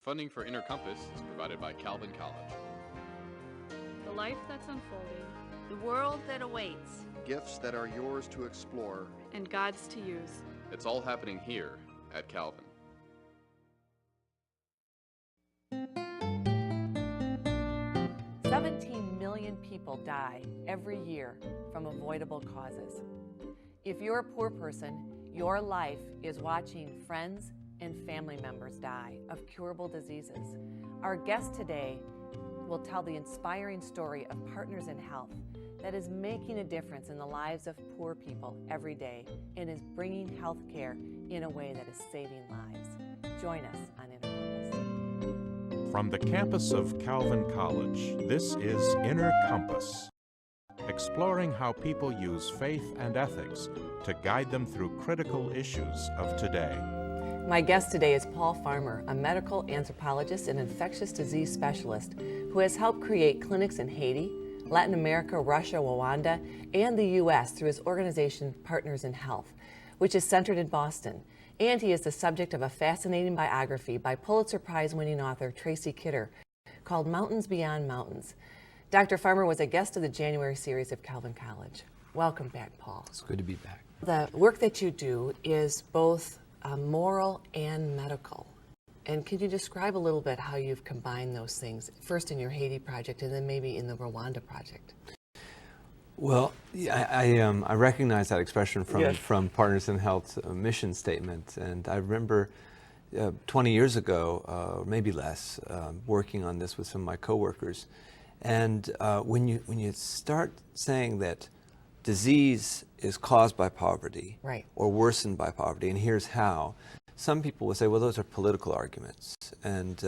Funding for Inner Compass is provided by Calvin College. The life that's unfolding, the world that awaits, gifts that are yours to explore, and God's to use. It's all happening here at Calvin. $17 million people die every year from avoidable causes. If you're a poor person, your life is watching friends and family members die of curable diseases. Our guest today will tell the inspiring story of Partners in Health that is making a difference in the lives of poor people every day and is bringing health care in a way that is saving lives. Join us on Inner Compass. From the campus of Calvin College, this is Inner Compass, exploring how people use faith and ethics to guide them through critical issues of today. My guest today is Paul Farmer, a medical anthropologist and infectious disease specialist who has helped create clinics in Haiti, Latin America, Russia, Rwanda, and the U.S. through his organization Partners in Health, which is centered in Boston. And he is the subject of a fascinating biography by Pulitzer Prize-winning author Tracy Kidder called Mountains Beyond Mountains. Dr. Farmer was a guest of the January series of Calvin College. Welcome back, Paul. It's good to be back. The work that you do is both moral and medical. And can you describe a little bit how you've combined those things, first in your Haiti project and then maybe in the Rwanda project? Well, I recognize that expression from, Yes. from Partners in Health's mission statement. And I remember 20 years ago, or maybe less, working on this with some of my coworkers. And when you start saying that disease is caused by poverty, Right. or worsened by poverty, and here's how, some people will say, well, those are political arguments. And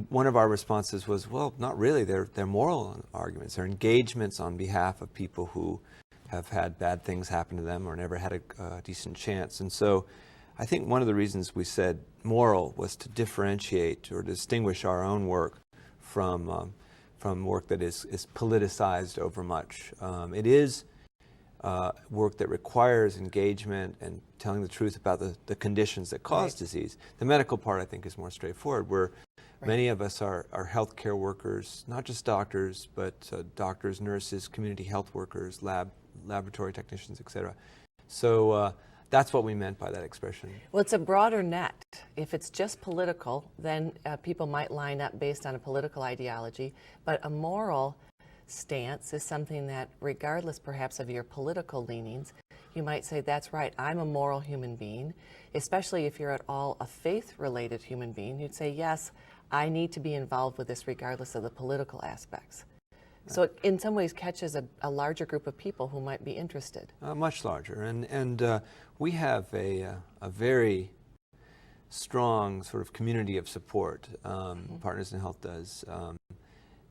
one of our responses was, well, not really. They're moral arguments. They're engagements on behalf of people who have had bad things happen to them or never had a decent chance. And so I think one of the reasons we said moral was to differentiate or distinguish our own work from work that is politicized overmuch. It is work that requires engagement and telling the truth about the conditions that cause Right. disease. The medical part, I think, is more straightforward, where Right. many of us are healthcare workers, not just doctors, but doctors, nurses, community health workers, laboratory technicians, etc. So that's what we meant by that expression. Well, it's a broader net. If it's just political, then people might line up based on a political ideology, but a moral stance is something that, regardless perhaps of your political leanings, you might say, that's right, I'm a moral human being, especially if you're at all a faith-related human being. You'd say, yes, I need to be involved with this regardless of the political aspects. So it, in some ways, catches a larger group of people who might be interested. Much larger. And we have a very strong sort of community of support, Partners in Health does.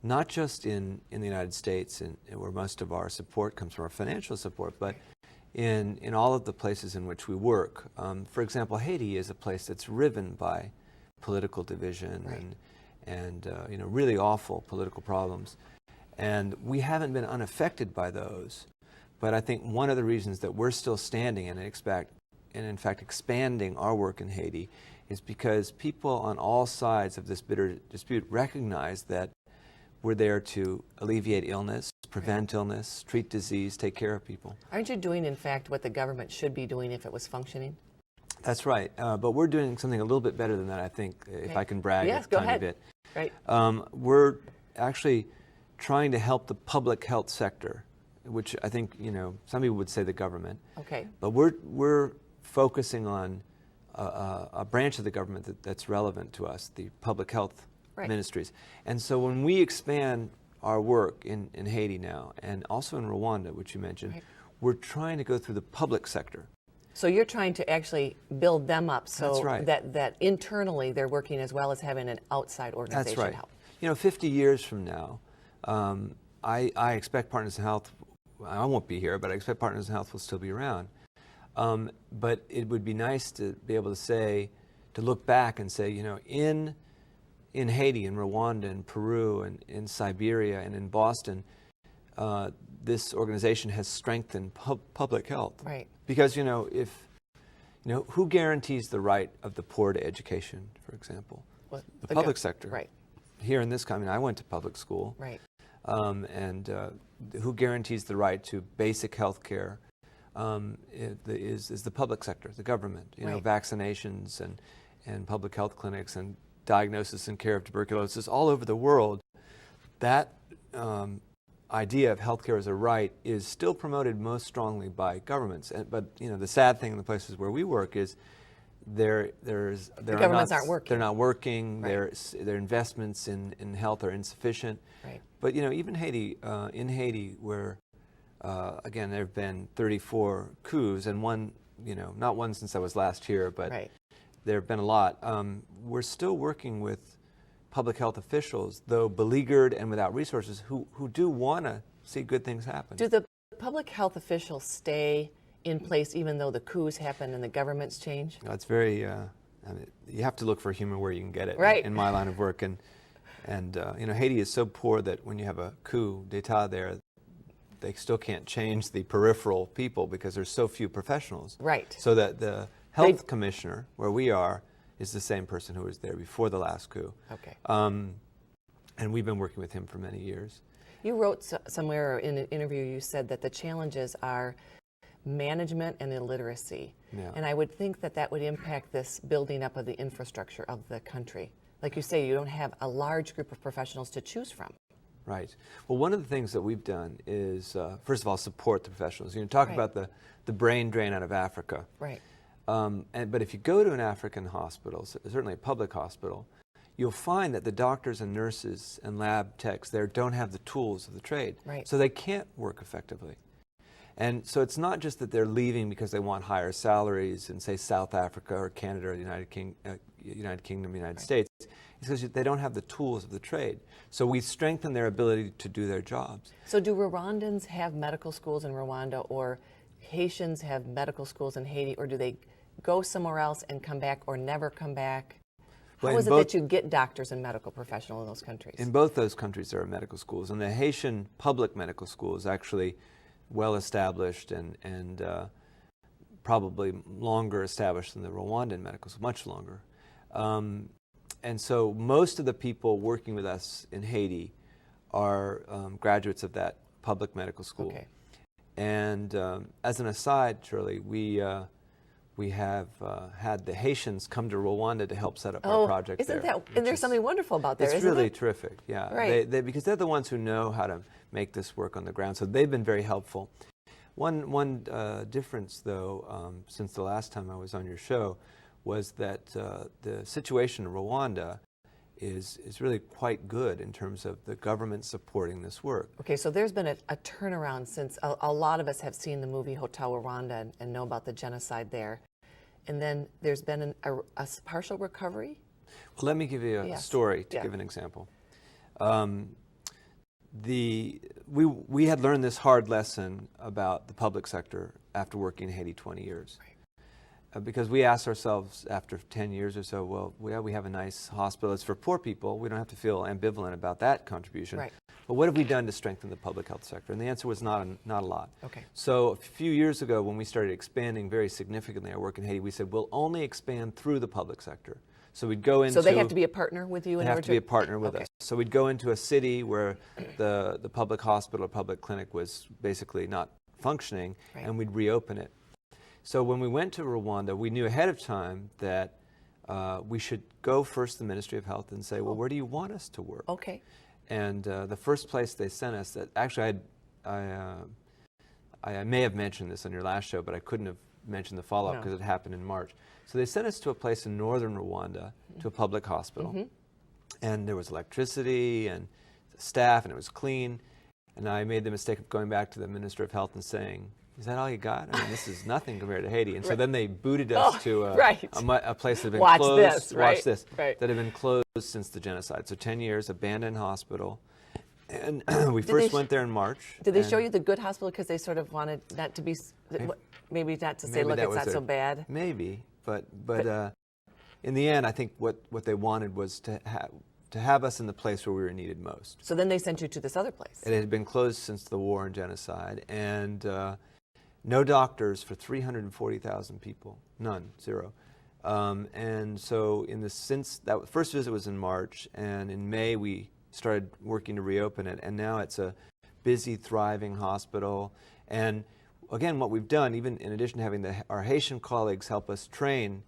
Not just in the United States, where most of our support comes from, our financial support, but in all of the places in which we work. For example, Haiti is a place that's riven by political division Right. and really awful political problems. And we haven't been unaffected by those. But I think one of the reasons that we're still standing and in fact expanding our work in Haiti is because people on all sides of this bitter dispute recognize that we're there to alleviate illness, prevent illness, treat disease, take care of people. Aren't you doing, in fact, what the government should be doing if it was functioning? That's right. But we're doing something a little bit better than that, I think, if I can brag Yes, a go tiny ahead. bit. Right. We're actually trying to help the public health sector, which I think, some people would say the government. Okay. But we're focusing on a branch of the government that's relevant to us, the public health Right. ministries. And so when we expand our work in Haiti now, and also in Rwanda, which you mentioned, Right. we're trying to go through the public sector. So you're trying to actually build them up so That's right. that internally they're working as well as having an outside organization That's right. help. 50 years from now, I expect Partners in Health, I won't be here, but I expect Partners in Health will still be around. But it would be nice to be able to look back and say, in Haiti, in Rwanda, in Peru, and in Siberia, and in Boston, this organization has strengthened public health. Right. Because, if You know, who guarantees the right of the poor to education, for example? What? The public sector. Right. Here in this country, I went to public school. Right. And who guarantees the right to basic health care is the public sector, the government. You know, vaccinations and public health clinics and diagnosis and care of tuberculosis all over the world. That idea of healthcare as a right is still promoted most strongly by governments. But you know, the sad thing in the places where we work is the governments aren't working. They're not working. Right. Their investments in health are insufficient. Right. But you know, even Haiti, in Haiti, where again there have been 34 coups and one, you know, not one since I was last here, but there have been a lot. We're still working with public health officials, though beleaguered and without resources, who do want to see good things happen. Do the public health officials stay in place even though the coups happen and the governments change? No, it's very, I mean, you have to look for humor where you can get it in my line of work. And you know, Haiti is so poor that when you have a coup d'etat there, they still can't change the peripheral people because there's so few professionals. Right. So that the health commissioner, where we are, is the same person who was there before the last coup. Okay. And we've been working with him for many years. You wrote somewhere in an interview, you said that the challenges are management and illiteracy. Yeah. And I would think that that would impact this building up of the infrastructure of the country. Like you say, you don't have a large group of professionals to choose from. Right. Well, one of the things that we've done is, first of all, support the professionals. You know, talk about the brain drain out of Africa. Right. But if you go to an African hospital, certainly a public hospital, you'll find that the doctors and nurses and lab techs there don't have the tools of the trade. Right. So they can't work effectively. And so it's not just that they're leaving because they want higher salaries in, say, South Africa or Canada or the United Kingdom, United States. It's because they don't have the tools of the trade. So we strengthen their ability to do their jobs. So do Rwandans have medical schools in Rwanda, or Haitians have medical schools in Haiti, or do they go somewhere else and come back or never come back? How is it that you get doctors and medical professionals in those countries? In both those countries there are medical schools, and the Haitian public medical school is actually well established and probably longer established than the Rwandan medical school, much longer. And so most of the people working with us in Haiti are graduates of that public medical school. Okay. And as an aside, Shirley, we have had the Haitians come to Rwanda to help set up our project there. And there's something wonderful about that, isn't it? It's really terrific, yeah. Right. Because they're the ones who know how to make this work on the ground, so they've been very helpful. One difference, though, since the last time I was on your show, was that the situation in Rwanda is really quite good in terms of the government supporting this work. Okay, so there's been a turnaround since a lot of us have seen the movie Hotel Rwanda and know about the genocide there. And then there's been a partial recovery? Well, let me give you a story to give an example. We had learned this hard lesson about the public sector after working in Haiti 20 years. Right. Because we asked ourselves after 10 years or so, well, we have a nice hospital. It's for poor people. We don't have to feel ambivalent about that contribution. Right. But what have we done to strengthen the public health sector? And the answer was not a lot. Okay. So a few years ago, when we started expanding very significantly our work in Haiti, we said we'll only expand through the public sector. So we'd go into... So they have to be a partner with you? They have to be a partner with us. So we'd go into a city where the public hospital or public clinic was basically not functioning, and we'd reopen it. So when we went to Rwanda, we knew ahead of time that we should go first to the Ministry of Health and say, well, where do you want us to work? Okay. And the first place they sent us, that actually I may have mentioned this on your last show, but I couldn't have mentioned the follow-up because it happened in March. So they sent us to a place in northern Rwanda, to a public hospital. And there was electricity and staff, and it was clean. And I made the mistake of going back to the Minister of Health and saying, is that all you got? I mean, this is nothing compared to Haiti. And so then they booted us to a place that had been closed. Watch this. That had been closed since the genocide. So 10 years, abandoned hospital. And we first went there in March. Did they show you the good hospital because they sort of wanted that to be, maybe not to say, look, it's not so bad? Maybe. But in the end, I think what they wanted was to have us in the place where we were needed most. So then they sent you to this other place. It had been closed since the war and genocide. And no doctors for 340,000 people, none, zero. And so since that first visit was in March, and in May we started working to reopen it, and now it's a busy, thriving hospital. And again, what we've done, even in addition to having our Haitian colleagues help us train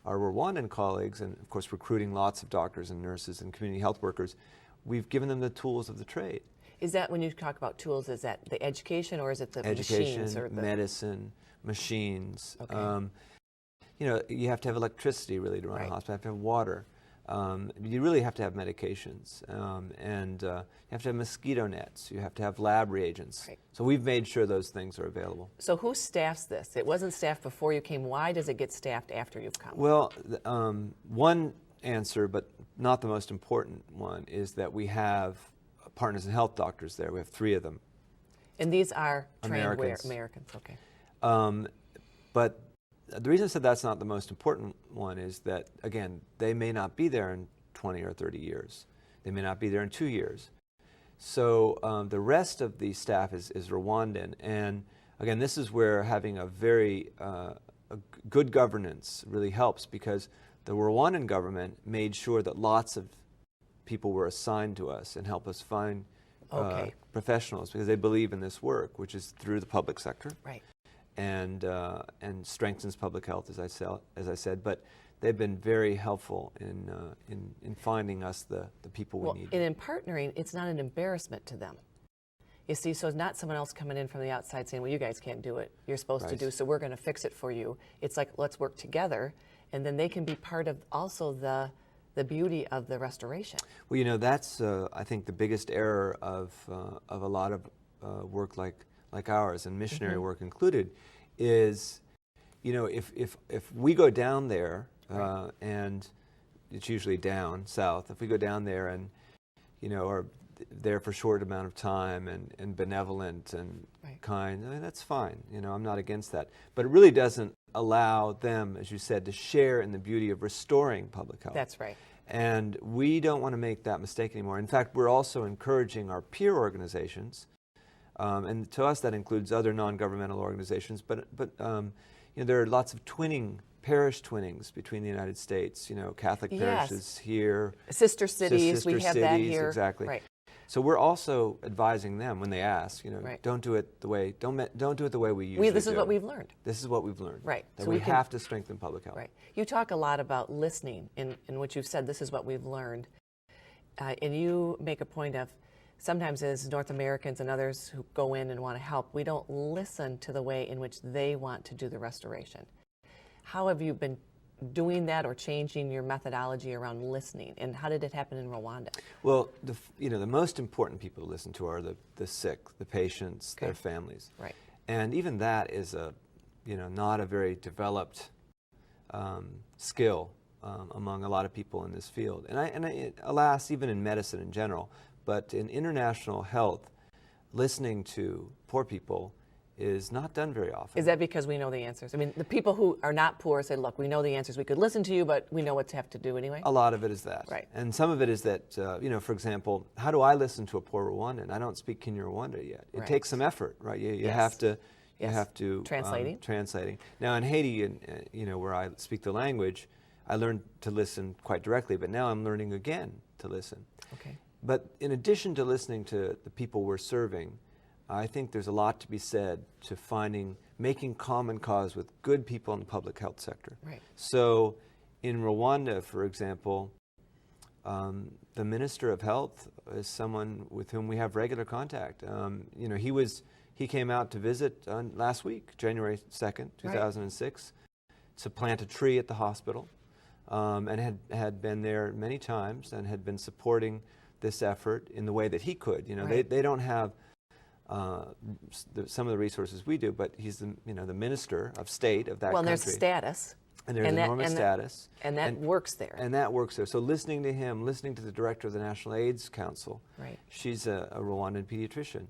our Rwandan colleagues, and of course recruiting lots of doctors and nurses and community health workers, we've given them the tools of the trade. Is that, when you talk about tools, is that the education, or is it the machines? Education, medicine, machines. Okay. You know, you have to have electricity really to run a hospital. You have to have water. You really have to have medications, and you have to have mosquito nets. You have to have lab reagents. Right. So we've made sure those things are available. So who staffs this? It wasn't staffed before you came. Why does it get staffed after you've come? Well, one answer, but not the most important one, is that we have partners in health doctors there. We have 3 of them. And these are trained Americans. Americans, okay. But the reason I said that's not the most important one is that, again, they may not be there in 20 or 30 years. They may not be there in 2 years. So the rest of the staff is Rwandan. And again, this is where having a very good governance really helps, because the Rwandan government made sure that lots of people were assigned to us and help us find professionals, because they believe in this work, which is through the public sector. Right. And strengthens public health, as I said. But they've been very helpful in finding us the people we need. And in partnering, it's not an embarrassment to them. You see, so it's not someone else coming in from the outside saying, well, you guys can't do it. You're supposed to do, so we're going to fix it for you. It's like, let's work together, and then they can be part of also the beauty of the restoration. Well, you know, that's I think the biggest error of a lot of work like ours, and missionary work included, is, you know, if we go down there, and it's usually down south, if we go down there and, you know, are there for a short amount of time and benevolent and kind, I mean, that's fine. You know, I'm not against that. But it really doesn't allow them, as you said, to share in the beauty of restoring public health. That's right. And we don't want to make that mistake anymore. In fact, we're also encouraging our peer organizations, and to us that includes other non-governmental organizations, but you know, there are lots of parish twinnings between the United States. You know, Catholic parishes here, sister cities. We have that here. Exactly. Right. So we're also advising them when they ask. You know, don't do it the way we usually do. This is what we've learned. This is what we've learned. Right. That so we have to strengthen public health. Right. You talk a lot about listening in what you've said. This is what we've learned, and you make a point of, sometimes as North Americans and others who go in and want to help, we don't listen to the way in which they want to do the restoration. How have you been doing that or changing your methodology around listening, and how did it happen in Rwanda? Well, you know, the most important people to listen to are the sick, the patients, their families. Right. And even that is not a very developed skill among a lot of people in this field. And alas, even in medicine in general, but in international health, listening to poor people is not done very often. Is that because we know the answers? I mean, the people who are not poor say, look, we know the answers. We could listen to you, but we know what to have to do anyway? A lot of it is that. Right. And some of it is that, you know, for example, how do I listen to a poor Rwandan? I don't speak Kinyarwanda yet. It takes some effort, right? You have to... You have to... Translating. Now in Haiti, and you know, where I speak the language, I learned to listen quite directly, but now I'm learning again to listen. Okay. But in addition to listening to the people we're serving, I think there's a lot to be said to making common cause with good people in the public health sector. Right. So in Rwanda, for example, the Minister of Health is someone with whom we have regular contact. You know, he came out to visit last week, January 2nd, 2006, to plant a tree at the hospital, and had been there many times and had been supporting this effort in the way that he could. You know, they don't have some of the resources we do, but he's the minister of state of that country. Well, there's status. And there's enormous status. And that works there. And that works there. So listening to him, listening to the director of the National AIDS Council, she's a Rwandan pediatrician,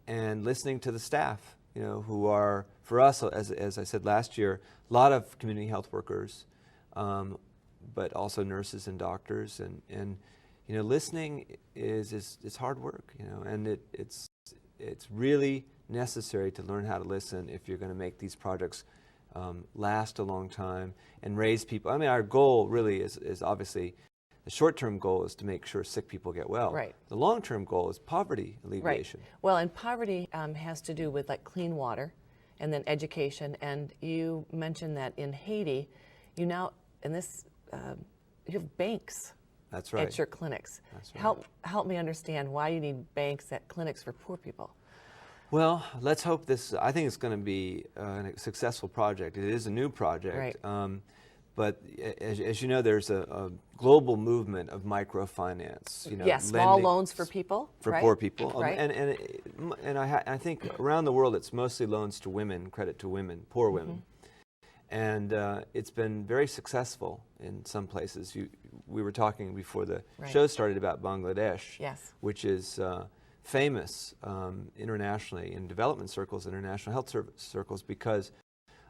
and listening to the staff, you know, who are, for us, as I said last year, a lot of community health workers, but also nurses and doctors, and you know, listening is hard work, you know, and it's really necessary to learn how to listen if you're going to make these projects last a long time and raise people. I mean, our goal really is obviously, the short-term goal is to make sure sick people get well. Right. The long-term goal is poverty alleviation. Right. Well, and poverty has to do with like clean water and then education. And you mentioned that in Haiti, you now, and this, you have banks. That's right. At your clinics. That's right. Help me understand why you need banks at clinics for poor people. Well, let's hope this, I think it's going to be a successful project. It is a new project. Right. But as you know, there's a global movement of microfinance. You know, yes, small loans for people. For right? poor people. Right. And I think around the world it's mostly loans to women, credit to women, poor women. And it's been very successful in some places. We were talking before the show started about Bangladesh, yes, which is famous internationally in development circles, international health circles, because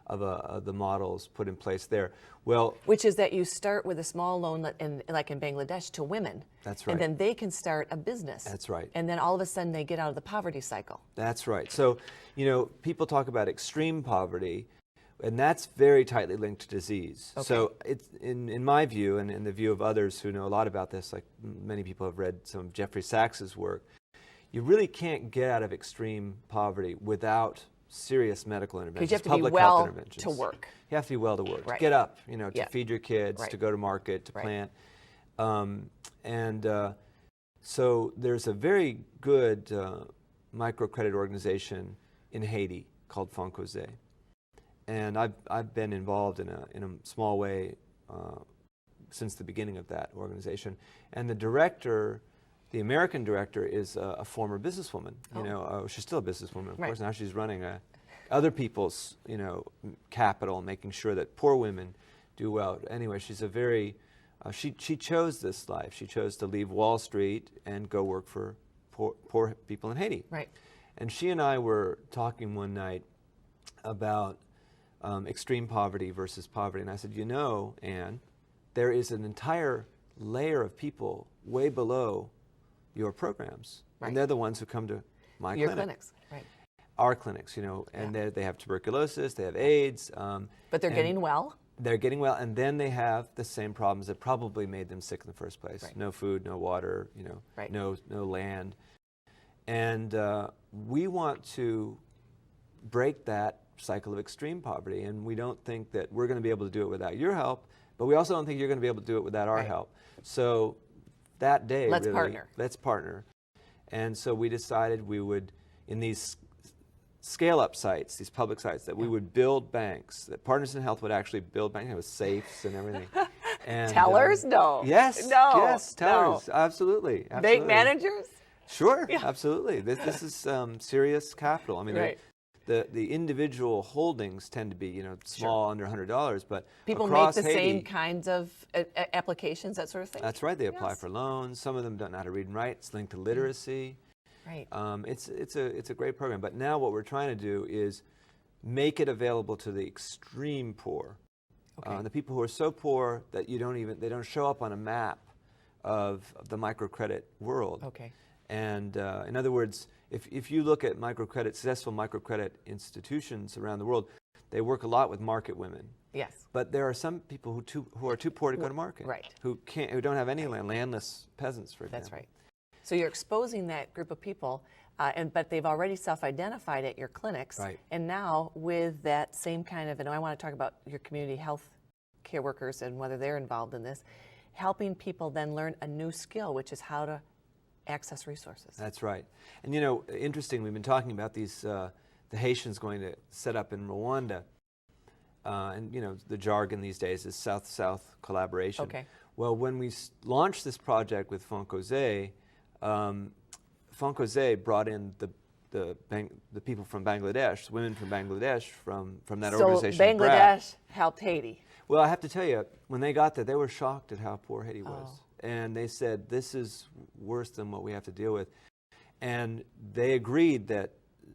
of the models put in place there. Well, which is that you start with a small loan, like in Bangladesh, to women. That's right. And then they can start a business. That's right. And then all of a sudden they get out of the poverty cycle. That's right. So, you know, people talk about extreme poverty, and that's very tightly linked to disease. Okay. So it's, in my view, and in the view of others who know a lot about this, like many people have read some of Jeffrey Sachs's work, you really can't get out of extreme poverty without serious medical interventions, because you have to public be well health interventions. to work. You have to be well to work, Right. to get up, you know, to Yeah. feed your kids, Right. to go to market, to Right. plant. So there's a very good microcredit organization in Haiti called Foncosé. And I've been involved in a small way since the beginning of that organization. And the director, the American director, is a former businesswoman. You know, she's still a businesswoman, of course. Now she's running other people's, you know, capital, making sure that poor women do well. Anyway, she's a very, she chose this life. She chose to leave Wall Street and go work for poor people in Haiti. Right. And she and I were talking one night about extreme poverty versus poverty. And I said, you know, Anne, there is an entire layer of people way below your programs. Right. And they're the ones who come to my Your clinic. clinics, right. Our clinics, you know, and they have tuberculosis, they have AIDS. But they're getting well. They're getting well, and then they have the same problems that probably made them sick in the first place. Right. No food, no water, you know, Right. no land. And we want to break that cycle of extreme poverty, and we don't think that we're going to be able to do it without your help, but we also don't think you're going to be able to do it without our Right. help. So that day, Let's really, partner. Let's partner. And so we decided we would, in these scale-up sites, these public sites, that we would build banks, that Partners in Health would actually build banks with safes and everything. And, Tellers? No. Yes. No. Yes, tellers. No. Absolutely. Bank managers? Sure, Yeah. absolutely. This is serious capital. I mean, Right. the individual holdings tend to be, you know, small, under $100, but People across make the Haiti, same kinds of applications, that sort of thing? That's right. They apply Yes. for loans. Some of them don't know how to read and write. It's linked to literacy. Right. It's a great program. But now what we're trying to do is make it available to the extreme poor, Okay. the people who are so poor that they don't show up on a map of the microcredit world. Okay. And in other words, if you look at successful microcredit institutions around the world, they work a lot with market women. Yes. But there are some people who are too poor to go to market. Right. Who don't have any land, landless peasants, for example. That's right. So you're exposing that group of people, but they've already self-identified at your clinics. Right. And now with that same kind of, and I want to talk about your community health care workers and whether they're involved in this, helping people then learn a new skill, which is how to access resources. That's right. And you know, interesting, we've been talking about these, the Haitians going to set up in Rwanda. And you know, the jargon these days is South-South collaboration. Okay. Well, when we launched this project with Foncosé, Foncosé brought in the people from Bangladesh, women from Bangladesh from that organization. So Bangladesh helped Haiti. Well, I have to tell you, when they got there, they were shocked at how poor Haiti was. Oh. And they said, this is worse than what we have to deal with. And they agreed that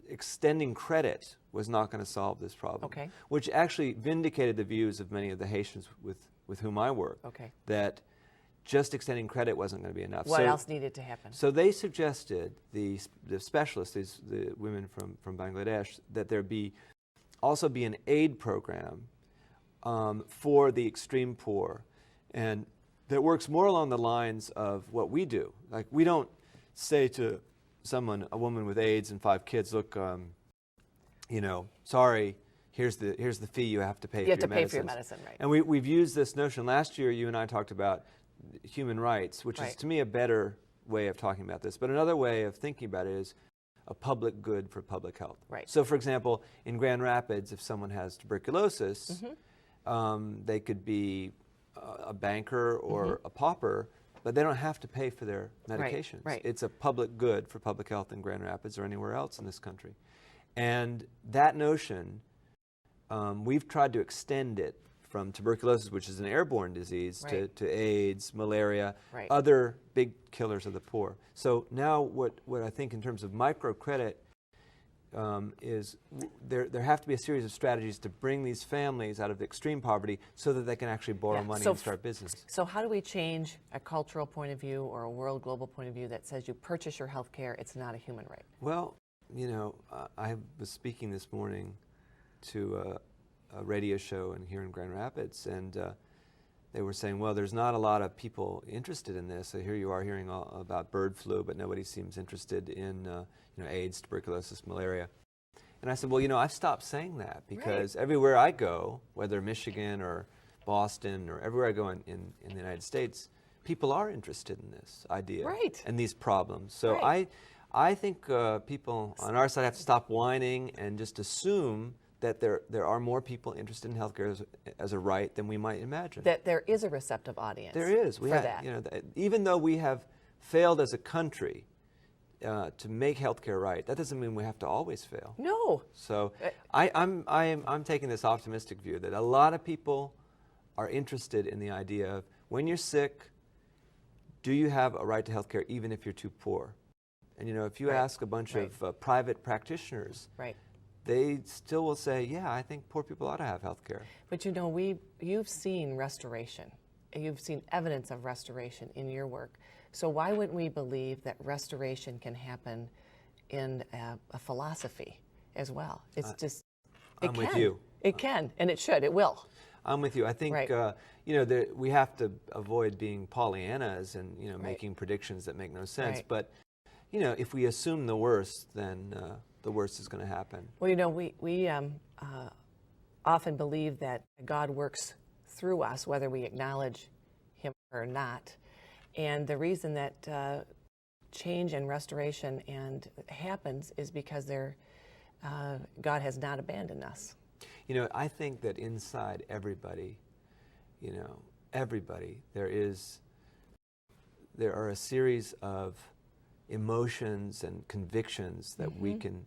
extending credit was not going to solve this problem. Okay. Which actually vindicated the views of many of the Haitians with whom I work. Okay. That just extending credit wasn't going to be enough. What else needed to happen? So they suggested, the specialists, the women from Bangladesh, that there also be an aid program for the extreme poor, and that works more along the lines of what we do. Like, we don't say to someone, a woman with AIDS and 5 kids, look, sorry, here's the fee you have to pay. You have to pay for your medicine, right? And we've used this notion. Last year, you and I talked about human rights, which is to me a better way of talking about this. But another way of thinking about it is a public good for public health. Right. So, for example, in Grand Rapids, if someone has tuberculosis, they could be a banker or a pauper, but they don't have to pay for their medications. Right. It's a public good for public health in Grand Rapids or anywhere else in this country. And that notion, we've tried to extend it from tuberculosis, which is an airborne disease, to AIDS, malaria, other big killers of the poor. So now what I think in terms of microcredit is there have to be a series of strategies to bring these families out of extreme poverty so that they can actually borrow money and start business. So how do we change a cultural point of view or a world global point of view that says you purchase your health care, it's not a human right? Well, I was speaking this morning to a radio show here in Grand Rapids, and they were saying, well, there's not a lot of people interested in this. So here you are hearing all about bird flu, but nobody seems interested in AIDS, tuberculosis, malaria. And I said, well, I've stopped saying that because everywhere I go, whether Michigan or Boston or everywhere I go in the United States, people are interested in this idea and these problems. So I think people on our side have to stop whining and just assume that there are more people interested in healthcare as a right than we might imagine. That there is a receptive audience. There is. Even though we have failed as a country to make healthcare right, that doesn't mean we have to always fail. No. So I'm taking this optimistic view that a lot of people are interested in the idea of when you're sick, do you have a right to healthcare even if you're too poor? And if you ask a bunch of private practitioners, they still will say, yeah, I think poor people ought to have health care. But you've seen restoration. You've seen evidence of restoration in your work. So why wouldn't we believe that restoration can happen in a philosophy as well? It's I'm with you. It can, and it should, it will. I'm with you. I think, we have to avoid being Pollyannas and, making predictions that make no sense. But, if we assume the worst, then the worst is going to happen. Well, we often believe that God works through us, whether we acknowledge Him or not. And the reason that change and restoration happens is because God has not abandoned us. I think that inside everybody, there are a series of emotions and convictions that we can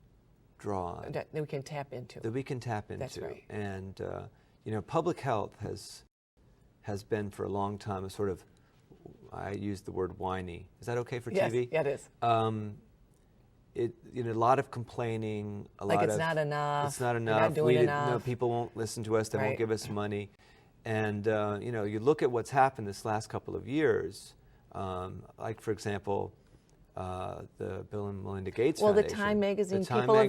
draw on. That we can tap into. That's right. And, public health has been for a long time a sort of, I use the word whiny. Is that okay for TV? Yes, it is. A lot of complaining, it's not enough. It's not enough. We're not doing enough. People won't listen to us. They won't give us money. And, you look at what's happened this last couple of years, like, for example, the Bill and Melinda Gates Foundation. The Time Magazine People of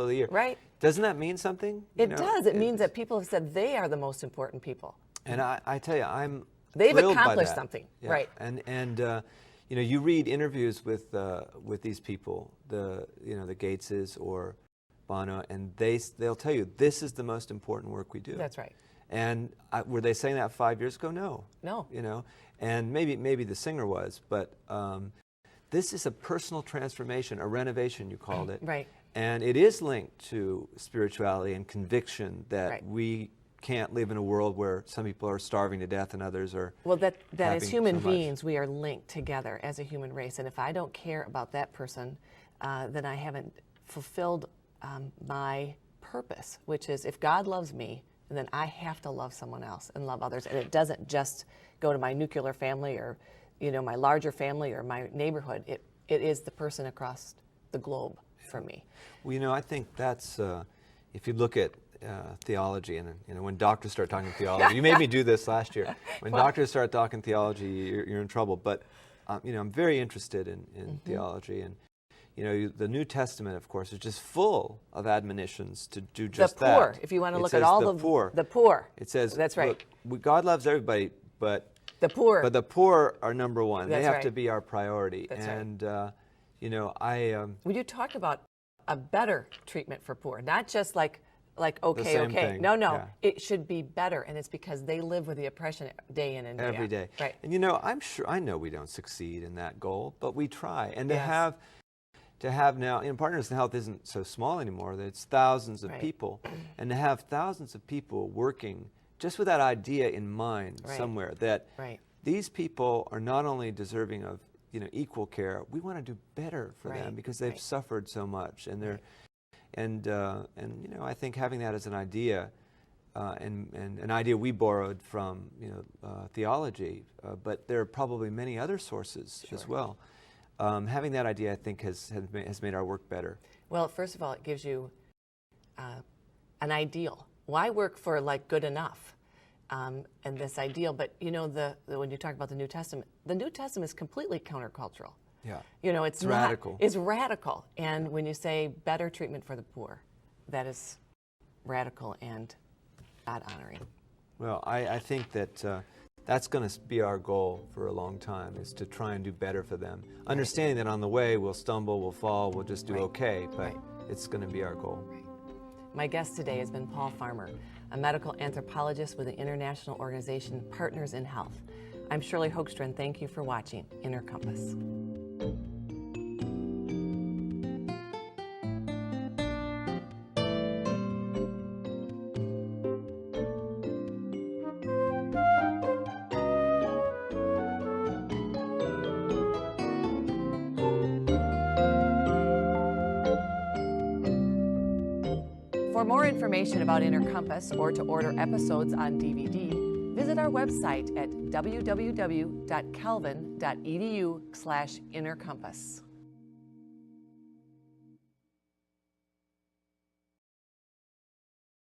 the Year. Right. Doesn't that mean something? It does. It means that people have said they are the most important people. And I tell you, they've thrilled accomplished by that. something. Yeah. Right. And you read interviews with these people, the Gateses or Bono, and they'll tell you this is the most important work we do. That's right. And were they saying that 5 years ago? No. No. And maybe the singer was, but this is a personal transformation, a renovation, you called it. Right. And it is linked to spirituality and conviction that we can't live in a world where some people are starving to death and others are that as human so much. beings, we are linked together as a human race. And if I don't care about that person, then I haven't fulfilled my purpose, which is if God loves me, then I have to love someone else and love others. And it doesn't just go to my nuclear family or my larger family or my neighborhood. It is the person across the globe for me. Well, I think that's, if you look at theology, and when doctors start talking theology, you made me do this last year. When doctors start talking theology, you're in trouble. But I'm very interested in theology, and the New Testament, of course, is just full of admonitions to do just that. The poor, if you want to look at all the poor. It says, that's right. Look, God loves everybody, but the poor are number one. That's they have right. to be our priority. That's and right. When you talk about a better treatment for poor, not just like okay. Thing. No, yeah. It should be better, and it's because they live with the oppression day in and day out. Every day. Right. And I know we don't succeed in that goal, but we try. And Yes. to have now, Partners in Health isn't so small anymore. It's thousands of Right. people, and to have thousands of people working just with that idea in mind Right. somewhere that Right. these people are not only deserving of equal care. We want to do better for Right. them because they've Right. suffered so much, and they're and I think having that as an idea, and an idea we borrowed from theology, but there are probably many other sources as well. Having that idea, I think, has made our work better. Well, first of all, it gives you an ideal. Why work for good enough? And this ideal, but when you talk about the New Testament is completely countercultural. Yeah. It's radical. It's radical. And when you say better treatment for the poor, that is radical and not honoring. Well, I think that that's going to be our goal for a long time, is to try and do better for them. Understanding that on the way we'll stumble, we'll fall, we'll just do okay, but it's going to be our goal. Right. My guest today has been Paul Farmer, a medical anthropologist with the international organization Partners in Health. I'm Shirley Hoekstra, and thank you for watching Inner Compass. For more information about Inner Compass or to order episodes on DVD, visit our website at www.calvin.edu/innercompass.